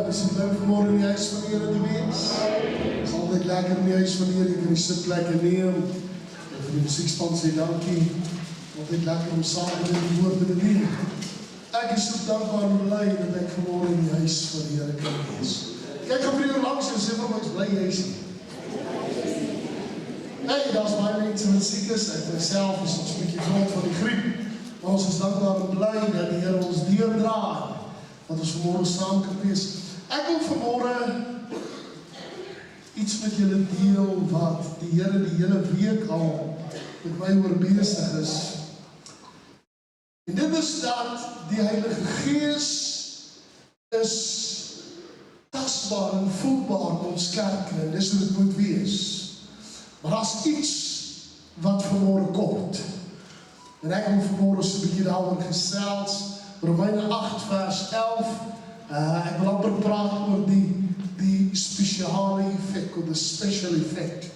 Is het leuk vanmorgen in die huis van die Here te wees? Het is altyd lekker in die huis van die Here, jy kan die sitplekke neem. En vir die musiekspan sê dankie. Altyd lekker om saam in die woord te bedien. Ek is so dankbaar en blij dat ek vanmorgen in die huis van die Here kan wees. Kijk, gaan vir jou langs en sê vir my, ek is blij jy is nie. Hey, daar is baie mense wat siek is, ek myself is ons 'n bietjie grond van die griep. Maar ons is dankbaar en blij dat die Here ons deurdraai. Dat ons vanmorgen saam kan wees. Ek wil vanmorgen iets met julle deel wat die Here die hele week al met my oor besig is. En dit is dat die Heilige Gees is tasbaar en voelbaar in ons kerk en dis hoe dit moet wees. Maar as iets wat vanmorgen kort. En ek wil vanmorgen so 'n bietjie daaroor gesels. Romeine 8 vers 11. Ek wil amper praat oor die speciale effect, of the special effect.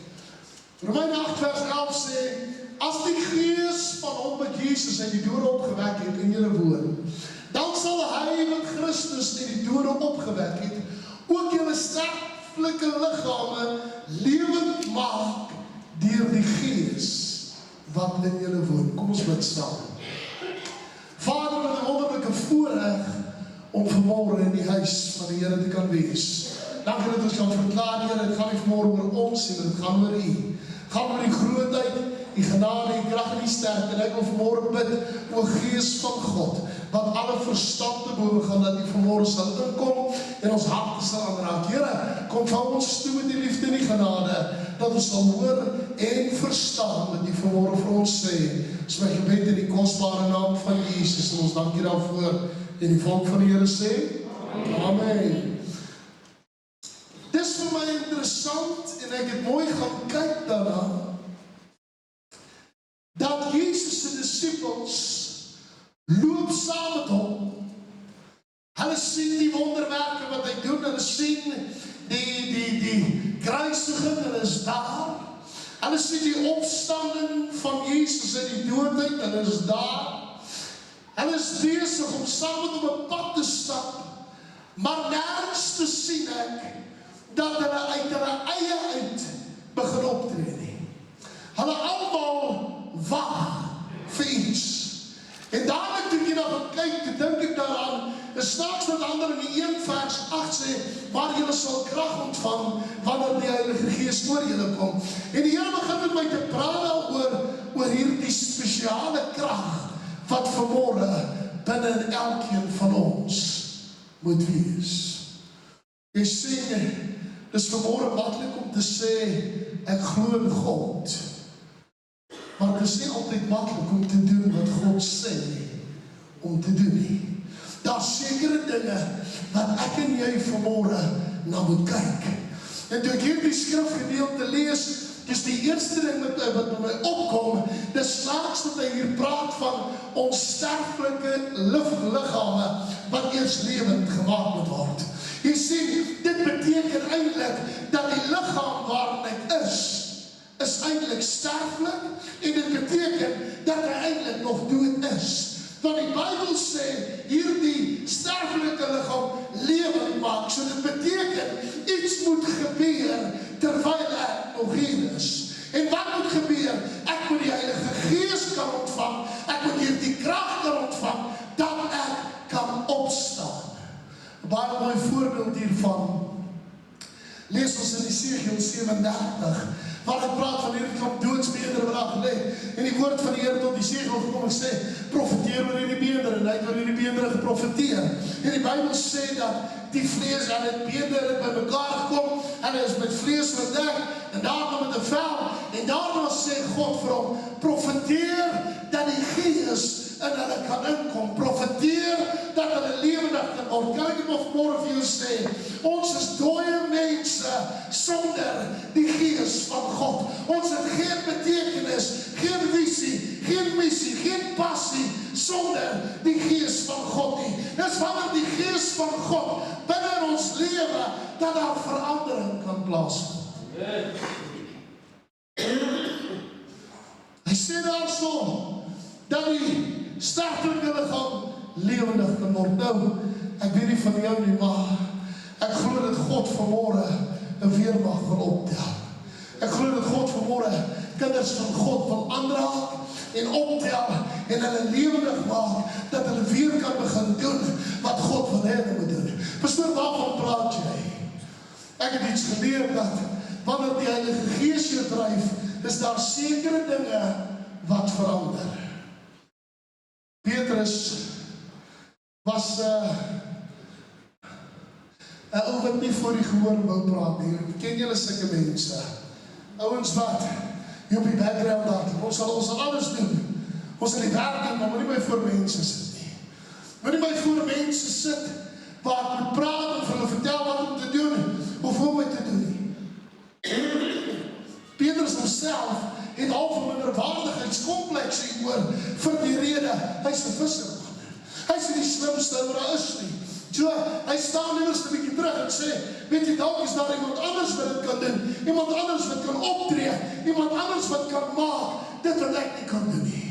Romeine 8 vers 11 sê, as die Gees van hom wat Jesus uit die dode opgewek het in julle woon, dan sal hy wat Christus uit die dode opgewek het, ook julle sterflike liggame lewend maak deur die Gees wat in julle woon. Kom ons bid saam. Vader, wat 'n wonderlike voorreg om vanmorgen in die huis van die Here te kan wees. Dankie dat ons kan verklaar, Here, het gaan nie vanmorgen oor ons nie, maar het gaan oor U. Het gaan oor die grootheid, die genade, die krag en die sterkte. En ek wil vanmorgen bid, o Gees van God, wat alle verstand te boven gaan, dat U vanmorgen sal inkom en ons harte sal aanraak. Here, kom van ons toe met die liefde en die genade, dat ons sal hoor en verstaan wat U vanmorgen vir ons sê. Dis my gebed in die kostbare naam van Jesus, en ons dank U daarvoor. En die volk van die Here sê, Amen. Dis vir my interessant, en ek het mooi gaan kyk daarna, dat Jesus se disippels loop saam met hom. Hulle sien die wonderwerke wat hy doen, hulle sien die kruisiging, hulle is daar. Hulle sien die opstanding van Jesus in die doodheid, hulle is daar. Hulle is besig om saam met hom 'n pad te stap, maar nergens te sien ek dat hulle uit hulle eie uit begin optree nie. Hulle almal wag vir iets. En dadelik toe ek na kyk, toe dink ek daaraan, is snaaks wat ander in die 1 vers 8 sê, maar julle sal krag ontvang wanneer die Heilige Gees oor julle kom. En die Here begin met my te praat oor hierdie spesiale krag wat vanmorgen binne elkeen van ons moet wees. Jy sê, dis vanmorgen maklik om te sê, ek glo in God. Maar het is nie altyd maklik om te doen wat God sê om te doen nie. Daar sekere dinge wat ek en jy vanmorgen na moet kyk. En toe ek hierdie skrifgedeelte lees, dis die eerste ding wat by my opkom, dis snaaks dat hy hier praat van onsterflike liggame wat eers lewend gemaak moet word. Jy sien, dit beteken eintlik dat die liggaam waarin ek is eintlik sterflik, en dit beteken dat hy eintlik nog dood is. Want die Bybel sê, hierdie sterflike liggaam lewend maak, so dit beteken, iets moet gebeur, terwyl ek nog hier is. En wat moet gebeur? Ek moet die Heilige Gees kan ontvang, ek moet hierdie krag kan ontvang, dat ek kan opstaan. 'n Baie mooi voorbeeld hiervan, lees ons in Esegiel 37, waar ek praat van hierdie klomp doodsbeendere wat daar gelê, en die woord van die Here tot Esegiel gekom en sê, profeteer oor hierdie beendere, en hy het oor hierdie beendere geprofeteer. En die Bybel sê dat die vlees en die beendere by mekaar gekom, en hy is met vlees verdek, en daarna met 'n vel, en daarna sê God vir hom, profeteer dat die Gees in hulle kan inkom, profeteer dat hulle lewendig kan word. Kan ek dit nog môre vir jou sê, ons is dooie mense sonder die Gees van God. Ons het geen betekenis, geen visie, geen missie, geen passie sonder die Gees van God nie. Dis wanneer die Gees van God binne in ons lewe, dat daar verandering kan plaasvind. Hy sê daarso, dat die sterflike liggaam lewendig kan word. Nou, ek weet nie van jou nie, maar ek glo dat God vanmôre 'n weermag wil optel. Ek glo dat God vanmôre kinders van God wil aanraak en optel en hulle lewendig maak, dat hulle weer kan begin doen wat God wil hê hulle moet doen. Pastoor, waarvan praat jy? Ek het iets geleer dat wanneer die Heilige Gees jou dryf, is daar sekere dinge wat verander. Petrus was 'n ou wat nie voor die gehoor wou praat nie. Ken julle sulke mense? Ouens wat hier op die background daar, ons sal alles doen. Ons sal die werk doen, maar moet nie by voor mense sit nie. Moet nie by voor mense sit waar ek moet praat en vir hulle vertel wat om te doen of hoe om het te doen nie. Petrus homself het half 'n minderwaardigheidskompleks hieroor vir die rede, hy's 'n visserman. Hy's nie die slimste ou wat daar is nie. So, hy staan liewerste 'n bietjie terug en sê, weet jy, dalk is daar iemand anders wat dit kan doen, iemand anders wat kan optree, iemand anders wat kan maak, dit wat ek nie kan doen nie.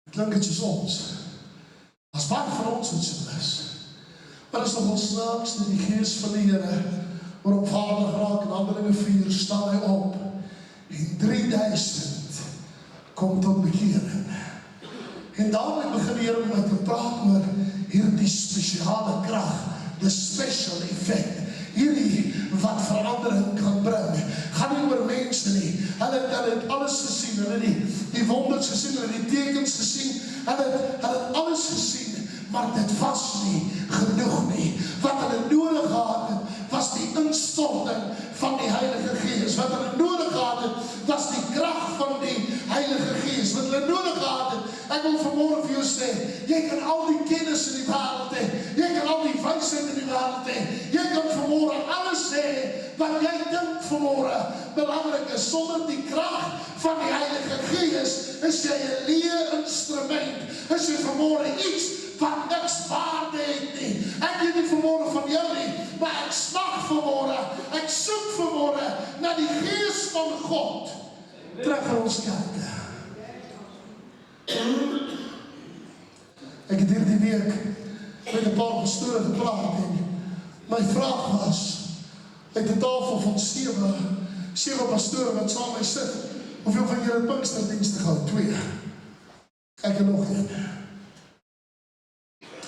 Klink het soos ons. As baie van ons wat so is. Maar is nogal snaaks dat die Gees van die Here waarop vaardig raak in Handelinge 4 staan hy op en 3000 kom tot bekering. En daarmee begin die Here met te praat oor hierdie spesiale krag, die special effect, hierdie wat verandering kan bring. Gaan nie oor mense nie. Hulle het alles gesien, hulle het die wonders gesien, hulle het die tekens gesien, hulle het alles gesien, maar dit was nie genoeg nie. Wat hulle nodig gehad het, was die instorting van die Heilige Gees. Wat hulle nodig gehad het, was die krag van die Heilige Gees. Wat hulle nodig gehad het, ek wil vanmôre vir jou sê, jy kan al die kennis in die wêreld hê, jy kan al die wysheid in die wêreld hê, jy kan vanmôre alles hê wat jy dink vanmôre belangrik is. Sonder die krag van die Heilige Gees is jy 'n leë instrument. Is jy vanmôre iets wat niks waarde het nie. Ek weet nie vanmôre van jou nie, maar ek smag vanmôre, ek soek vanmôre na die Gees van God terug in ons kerke. Ek het hierdie week met 'n paar pastore gepraat en my vraag was, uit 'n tafel van 7 pastore wat saam met my sit, hoeveel van julle het Pinksterdienste gehou? 2. Ek en nog een.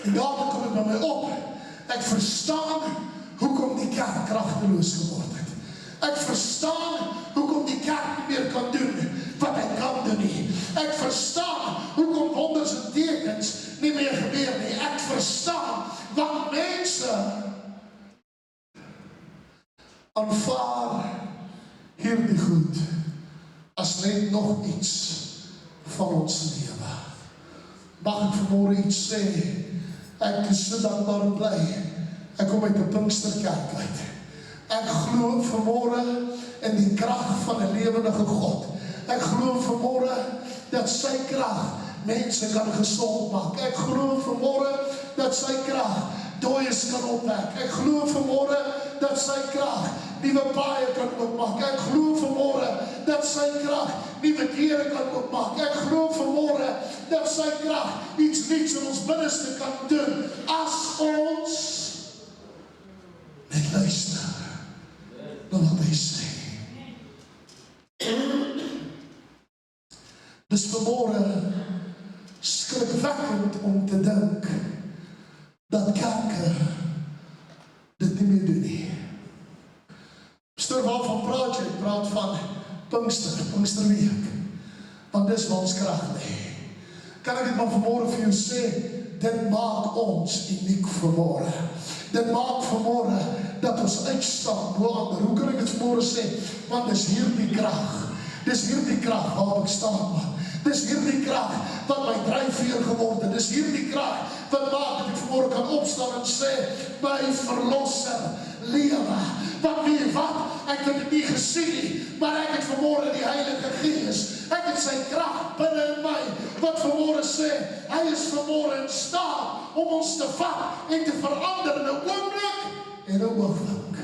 En daarom kom het by my op, ek verstaan hoekom die kerk kragteloos geword het. Ek verstaan hoekom die kerk nie meer kan doen wat hy kan doen nie. Ek verstaan hoekom wonders en tekens nie meer gebeur nie. Ek verstaan want mense aanvaar hierdie goed as net nog iets van ons lewe. Mag ek vanmôre iets sê? Ek is so dankbaar en bly. Ek kom uit 'n Pinksterkerk uit. Ek glo vanmôre in die krag van 'n lewendige God. Ek glo vanmôre dat sy krag mense kan gesond maak. Ek glo vanmôre dat sy krag dooies kan opwek. Ek glo vanmôre dat sy krag nuwe paaie kan oopmaak. Ek glo vanmôre dat sy krag nuwe deure kan oopmaak. Ek glo vanmôre dat sy krag iets nuuts in ons binneste kan doen as ons net luister na wat hy sê. Dis vanmôre skrikwekkend om te dink dat kerke dit nie meer doen nie. Pastoor, waarvan praat jy? Praat van Pinksterweek. Want dis waar ons krag lê. Kan ek dit maar vanmôre vir jou sê? Dit maak ons uniek vanmôre. Dit maak vanmôre dat ons uitstaan bo ander. Hoe kan ek dit vanmôre sê? Want dis hierdie krag. Dis hierdie krag waarop ek staan. Dis hierdie krag wat my dryfveer geword het. Dis hierdie krag wat maak dat ek vanmôre kan opstaan en sê, my verlosser lewe. Want weet jy wat? Ek het dit nie gesien nie, maar ek het vanmôre die Heilige Gees. Ek het sy krag binne in my, wat vanmôre sê, hy is vanmôre in staat om ons te vat en te verander in 'n oomblik en 'n oogwink.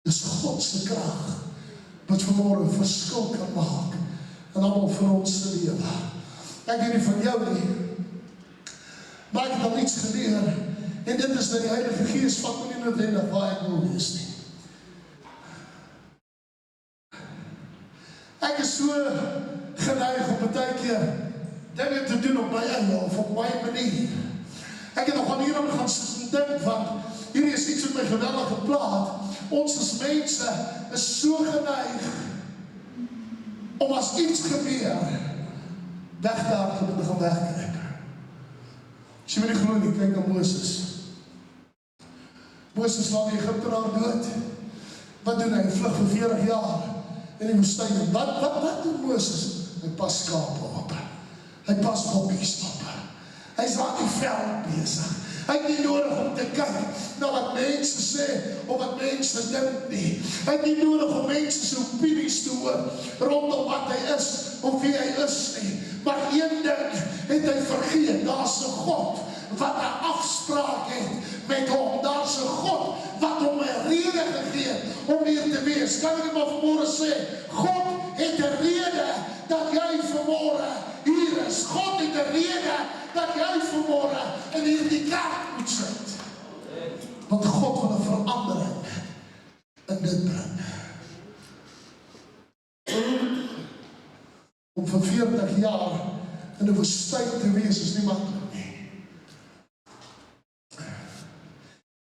Dis God se krag wat vanmôre 'n verskil kan maak en almal vir ons se lewe. Ek weet nie van jou nie, maar ek het al iets geleer, en dit is dat die Heilige Gees vat my nie noodwendig waar ek wil wees nie. Ek is so geneig om baie keer dinge te doen op my eie of op my manier. Ek het nog aan hierom gaan sit en dink, want hierdie is iets wat my geweldig geplaag. Ons as mense is so geneig om as iets gebeur, wegdaag en gaan wegkryk. As jy my nie glo nie, kyk na Moses. Moses laat die Egiptenaar dood. Wat doen hy? Hy vlug vir 40 jaar in die woestyn. Wat doen Moses? Hy pas skape op. Hy pas bokkies op. Hy is aan die veld besig. Hy het nie nodig om te kyk na wat mense sê of wat mense dink nie. Hy het nie nodig om mense se opinies te hoor rondom wat hy is of wie hy is nie. Maar een ding het hy vergeet, daar's 'n God wat 'n afspraak het met hom. Daar's 'n God wat hom 'n rede gegee om hier te wees. Kan ek dit maar vanmôre sê? God het 'n rede dat jy vanmôre hier is. God het 'n rede dat jy vanmôre in hierdie kerk moet sit. Want God wil 'n verandering in dit bring. Om vir 40 jaar in 'n woestyn te wees is nie maklik nie.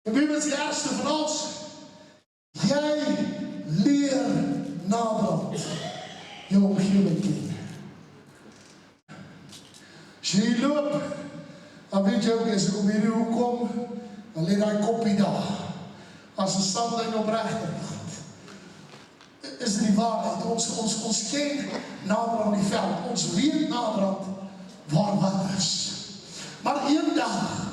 En wie is die eerste van ons? Jy leer naderhand jou omgewing ken. As jy loop, dan weet jy ook, as ek om hierdie hoek kom, dan lê daai koppie daar, as 'n sandlyn op regterkant. Is dit die waarheid? Ons ken naderhand die veld, ons weet naderhand waar wat is. Maar eendag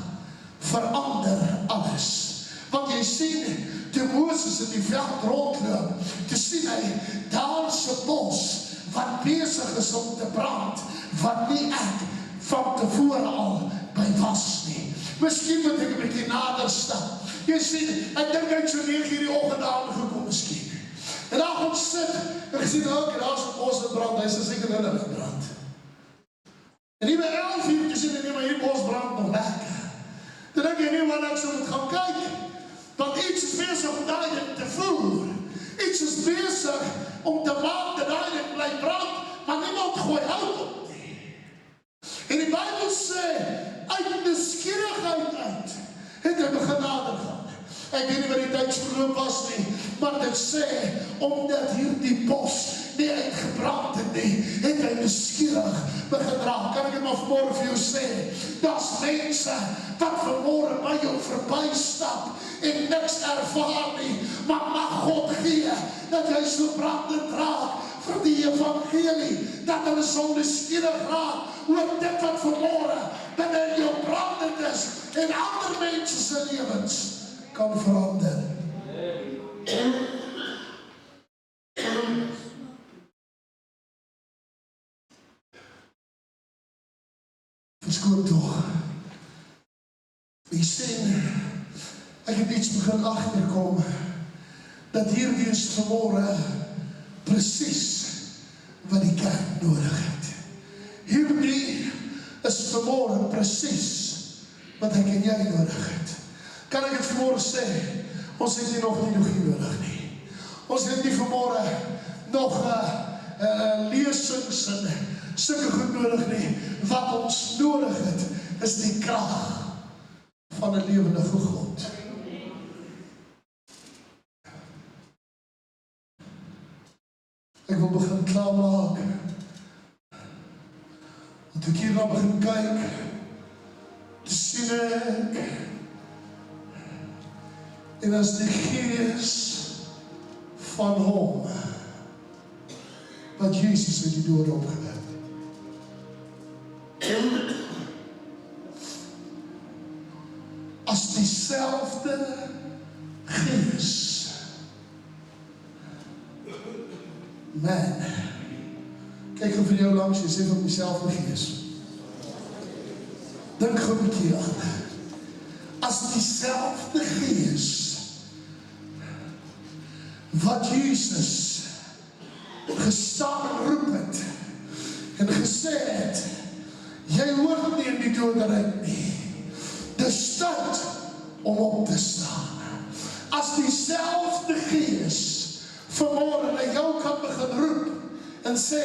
verander alles. Want jy sien, toe Moses in die veld rondloop, toe sien hy, daar's 'n bos wat besig is om te brand, wat nie ek van tevore al by was nie. Miskien moet ek 'n bietjie nader stap. Jy sien, ek dink hy het so 9 uur die oggend aangekom miskien. En daar gaan sit, en ek sien ook, daar's 'n bos wat brand, hy sê seker hulle gebrand. En hier by 11 uur, jy sien, maar hier bos brand nog lekker. Dan dink jy nie wat ek so moet gaan kyk. Want iets is bezig om daai ding te voer. Iets is bezig om te maak dat daai ding bly brand, maar niemand gooi hout op nie. En die Bybel sê, uit nuuskierigheid uit, het hy begin nader gaan. Ek weet nie wat die tydsverloop was nie, maar dit sê, omdat hierdie bos nie uitgebrand het nie, het hy nuuskierig begin raak. Kan ek dit maar vanmôre vir jou sê? Daar's mense wat vanmôre by jou verby stap en niks ervaar nie, maar mag God gee dat jy so brandend raak vir die evangelie, dat hulle so nuuskierig raak oor dit wat vanmôre binne in jou brandend is en ander mense se lewens kan verander. Verskoon tog. Jy sien, ek het iets begin agterkom, dat hierdie is vanmôre presies wat die kerk nodig het. Hierdie is vanmôre presies wat ek en jy nodig het. Kan ek het vanmôre sê, ons het nie nog nodig nie. Ons het nie vanmôre nog lesings en sulke goed nodig nie. Wat ons nodig het, is die krag van 'n lewendige God. Ek wil begin klaarmaak. Want ek hier nou begin kyk, te sien ek, en as die Gees van hom wat Jesus uit die dood opgewek het. As dieselfde Gees. Man, kyk vir jou langs, jy sê van dieselfde Gees. Dink gou 'n keer aan. As dieselfde Gees wat Jesus gestaan en roep het en gesê het, jy hoort nie in die doderyk nie. Dis tyd om op te staan. As dieselfde Gees vanmôre na jou kan begin roep en sê,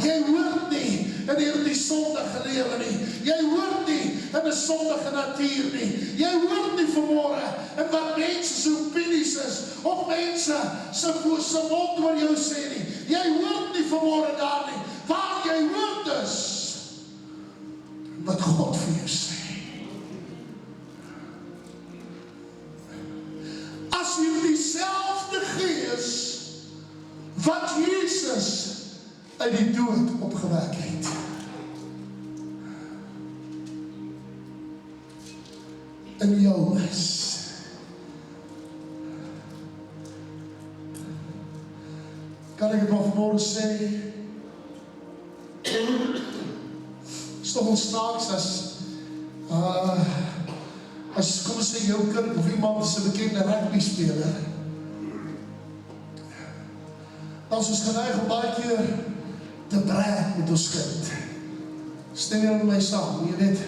jy hoort nie in hierdie sondige lewe nie. Jy hoort nie in 'n sondige natuur nie. Jy hoort nie vanmôre in wat mense se opinies is of mense se mond oor jou sê nie. Jy hoort nie vanmôre daar nie. Waar jy hoort is wat God vir jou sê. As jy dieselfde Gees wat Jesus uit die dood opgewek het, in jou is, kan ek het maar vanmôre sê, is toch ons snaaks as kom ons sê jou kind of iemand is 'n bekende rugby speler, dan is ons geneig om baie keer te brag met ons kind. Stem jy met my saam, jy weet,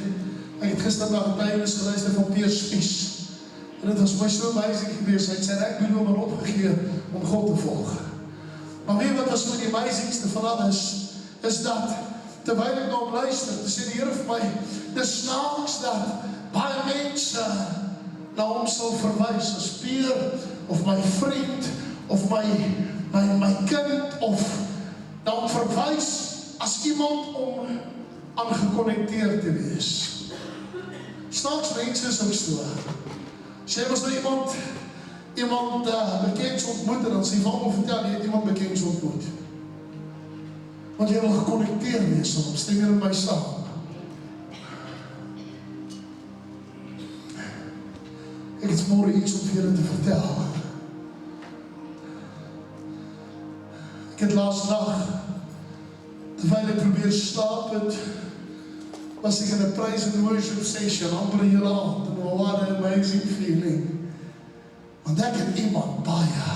ek het gister na getuienis geluister van Peer Spies, en dit was my so amazing geweest, hy het sy rugbyloopbaan opgegee om God te volg. Maar weet wat was my die amazingste van alles, is dat, terwyl ek na hom luister, te sê die Here vir my, dis snaaks dat baie mense na hom sal verwys as Peer, of my vriend, of my kind, of na hom verwys as iemand om aan gekonnekteerd te wees. Snaaks mense is ook so. Sê was nou iemand bekends ontmoet, en dan sê van hom vertel, jy het iemand bekends ontmoet. Want jy wil gekonnekteerd wees, dan stem jy met my saam. Ek het môre iets om vir julle te vertel. Ek het laas dag, terwyl ek probeer slaap het, was ek in 'n praise and worship session, amper 'n hele aand, en what an amazing feeling. Want ek het iemand baie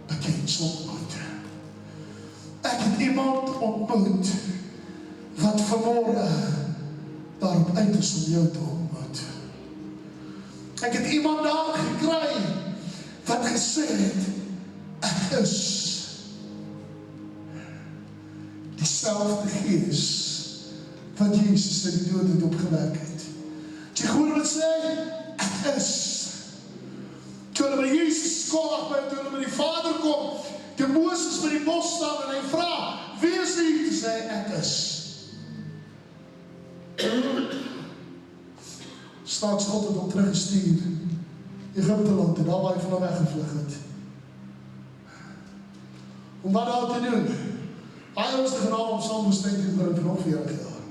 bekend ontmoet. Ek het iemand ontmoet, wat vanmôre daarop uit is om jou te ontmoet. Ek het iemand daar gekry, wat gesê het, ek is dieselfde Gees, wat Jesus in die dood het opgewek het. Jy hoor wat sê, ek is. Toe hulle by Jesus kom, toe hulle by die Vader kom, toe Moses by die bos staan en hy vra, wie is hy? Toe sê ek is. Staaks God het hom teruggestuur, Egypte land, en daar waar hy van hom weggevlug het. Om wat daar te doen? Hy ons te genaam om saam woestyn te bring vir nog 40 jaar.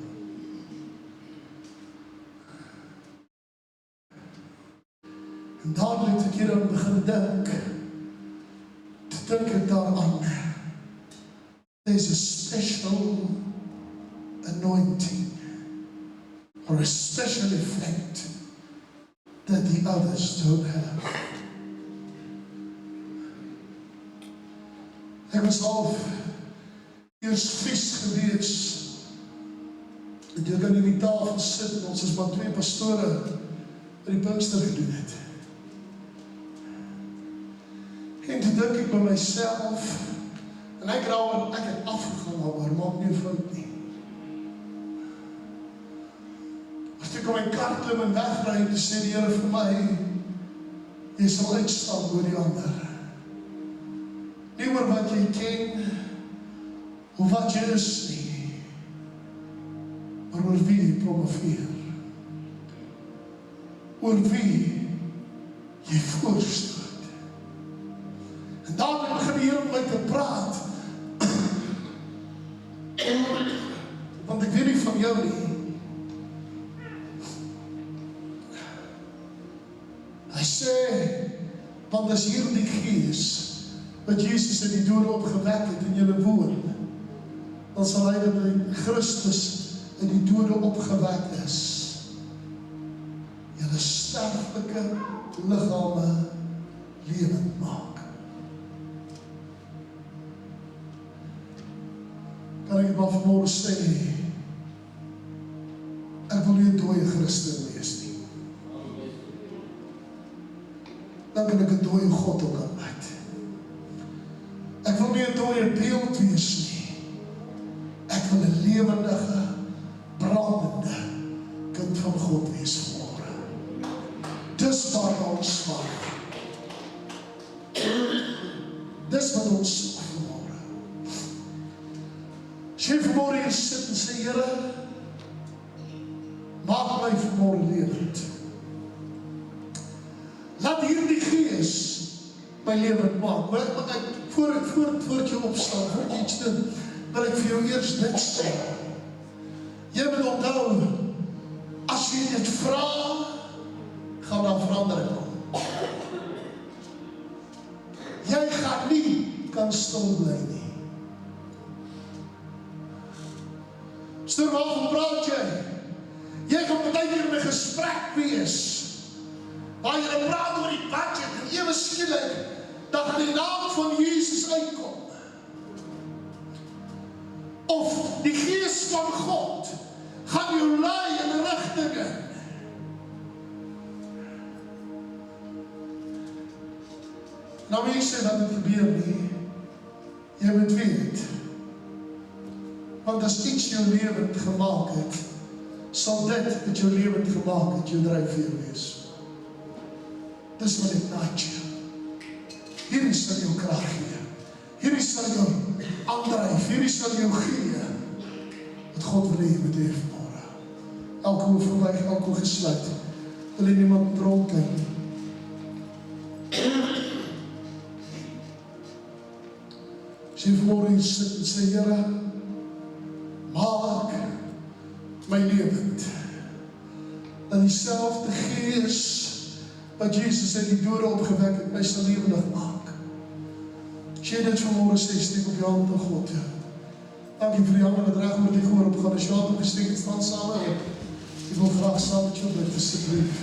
En dadelik het ek hier aan begin dink, te dink ek daaraan, there's a special anointing, or a special effect, that the others don't have. Ek was half eers vies gewees, en toe ek aan die tafel sit, en ons is maar 2 pastore, wat die Pinkster gedoen het. En toe dink ek by myself, en ek het afgegaan, maar maak nie 'n fout nie. As ek op my kar klim en wegry, toe sê die Here vir my, jy sal uitstaan oor die ander. Nie oor wat jy ken, of wat jy is nie, maar oor wie jy promoveer. Oor wie jy voorstoot. En daarmee begin die Here met my te praat Want ek weet nie van jou nie. Hy sê, want as hierdie Gees wat Jesus in die dode opgewek het in julle woon, dan sal hy dat Christus in die dode opgewek is, julle sterflike liggame lewend maak. Kan ek het maar vanmorgen sê, ek wil nie 'n dooie Christen wees nie. Dan kan ek 'n dooie God ook aanbid. Ek wil nie 'n dooie beeld wees nie. Ek wil 'n lewendige, brandende kind van God wees vanmorgen. Dis waar ons mag. Dis wat ons soek vanmorgen. As jy vanmorgen hier sit en sê, Here, maak my vanmorgen lewend. Laat hierdie Gees my lewend maak. Maar voor ek jou opstaan, voor ek iets doen, wil ek vir jou eers dit sê. Jy moet onthou, as jy dit vra, gaan daar verandering kom. Jy gaan nie kan stil bly nie. Stel waarvan praat jy? Jy gaan partykeer in 'n gesprek wees, waar jy praat oor die budget, en ewe skielik, dat gaan die naam van Jesus uitkom. Of die Gees van God gaan jou lei in rigtinge. Nou wie sê dat dit gebeur nie? Jy moet weet, want as iets jou lewend gemaak het, sal dit wat jou lewend gemaak het, jou dryfveer wees. Dis wat ek naait jou. Hierdie sal jou krag gee. Hierdie sal jou aandryf. Hierdie sal jou gee. Wat God wil hê jy moet hê vanmorgen. Alkohol verwyg, alkohol gesluit. Wil jy niemand dronken nie. As jy vanmorgen hier sit en sê, Here, maak my lewend. Dat dieselfde Gees wat Jesus uit die dode opgewek het, my sal lewendig maak. As jy dit vanmorgen sê, steek op jou hand aan God. Ja. Dankie vir die handen wat reg oor die gehoor opgaan. As jy hand opgesteek het, staan saam op. Ek wil graag saam met jou bid, asseblief.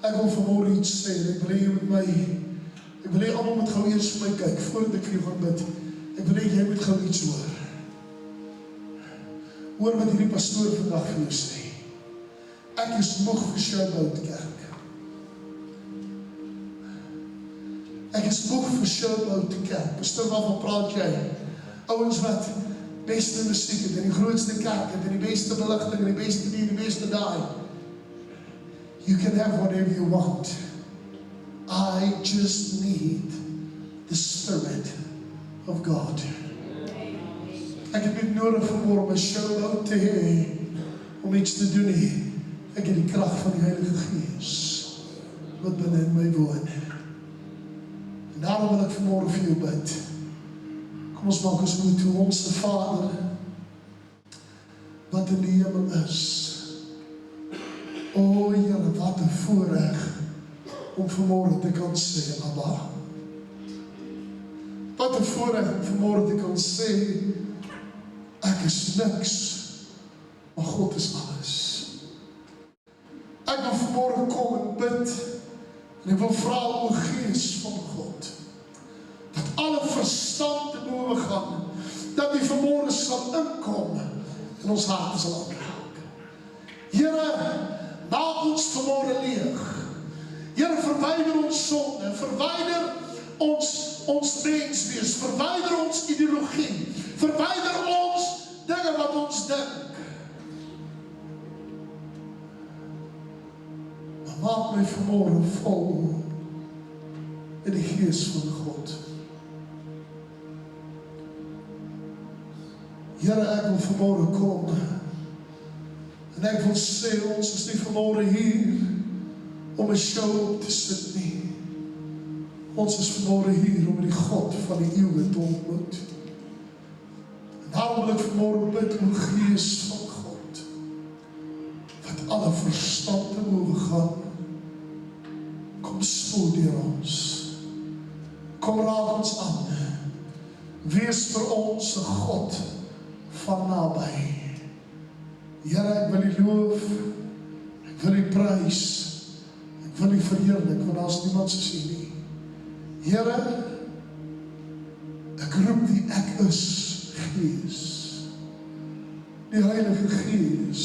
Ek wil vanmorgen iets sê, ek wil jy met my, ek wil jy allemaal moet gauw eers vir my kyk, voordat ek vir jou gaan bid, ek wil jy moet gauw iets hoor. Hoor wat hierdie pastoor vandag vir jou sê. Ek is moeg vir Showboat Kerk. Ek is moeg vir Showboat Kerk. Pastoor, waarvan praat jy? Ouens wat beste muziek het, en die grootste kerk het, en die beste belichting, en die beste die beste daai. You can have whatever you want. I just need the Spirit of God. Ek het nie nodig vanmorgen om 'n Showboat te hê, om iets te doen nie. Ek het die krag van die Heilige Gees, wat binne in my woon. En daarom wil ek vanmorgen vir jou bid. Kom ons maak ons moed toe, Onse Vader, wat in die hemel is. O Here, wat 'n voorreg om vanmorgen te kan sê, Abba. Wat 'n voorreg om vanmorgen te kan sê, ek is niks, maar God is alles. Ek wil vanmorgen kom en bid, en ek wil vra, o Gees van God, dat alle verstand te boven gaan, dat die vanmorgen sal inkom, en ons harte sal aanraak. Here, maak ons vanmorgen leeg. Here, verwyder ons sonde, verwyder ons menswees, verwyder ons ideologie, verwyder ons dinge wat ons dink. Maar maak my vanmorgen vol in die Gees van God. Here, ek wil vanmorgen kom En ek wil sê, ons is nie vanmôre hier om 'n show op te sit nie. Ons is vanmôre hier om die God van die eeuwe te ontmoet. En daarom wil ek vanmôre bid, o Gees van God, wat alle verstand te boven gaan, kom spoel deur ons. Kom raak ons aan. Wees vir ons 'n God van naby. Here, ek wil U loof, ek wil U prys, ek wil U verheerlik, want daar is niemand soos U nie. Here, ek roep die ek is Gees, die Heilige Gees,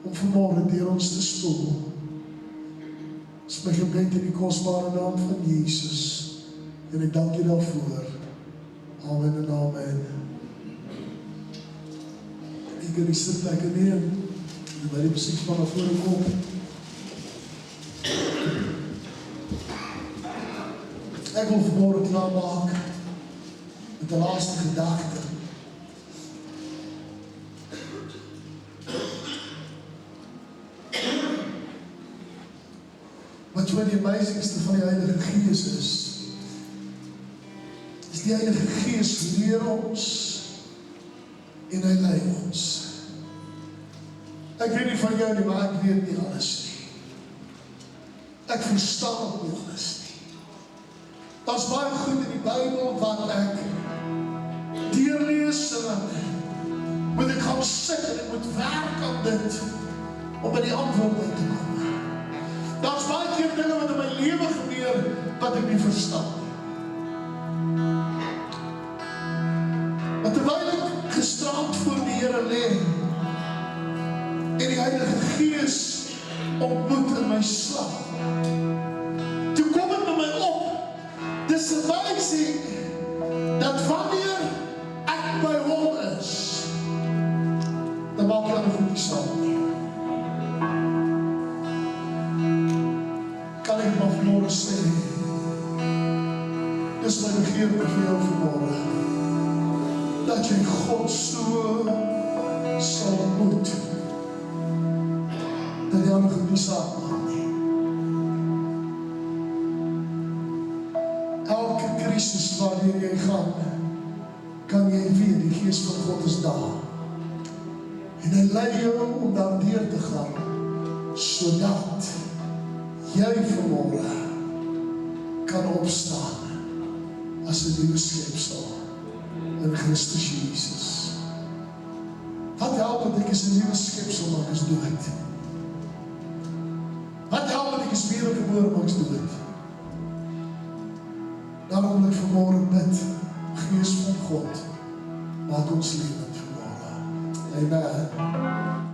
om vanmôre deur ons te spoel. Dit is my gebed in die kosbare naam van Jesus, en ek dank U daarvoor. Amen en amen. Ek kan die sitplekke neem, en by die musiek van na vore kom. Ek wil vanmôre klaarmaak met 'n laaste gedagte. Wat vir die amazingste van die Heilige Gees is die Heilige Gees leer ons en hy lei ons. Ek weet nie van jou nie, maar ek weet nie alles nie. Ek verstaan ook nie alles nie. Daar's baie goed in die Bybel wat ek deurlees en dan moet ek gaan sit en ek moet werk aan dit om by die antwoord uit te kom. Daar's baie keer dinge wat in my lewe gebeur wat ek nie verstaan nie. Maar terwyl ek gisterand voor die Here lê en die Heilige Gees ontmoet in my slaap, toe kom het by my op, dis amazing dat wanneer ek by hom is, dan maak ek ander goed nie saak nie. Kan ek maar vanmôre sê, dis my begeerte vir jou vanmôre, dat jy God so sal ontmoet, dat die ander goed nie saak maak nie. Elke krisis waarin jy gaan, kan jy weet, die Gees van God is daar. En hy lei jou om daar deur te gaan, sodat jy vanmôre kan opstaan as 'n nuwe skepsel in Christus Jesus. Wat help dat ek is 'n nuwe skepsel, maar ek is dood? Wat help dat ek is wedergebore, maar ek is dood? Daarom wil ek vanmôre bid, Gees van God, laat ons lewend vanmôre. Amen.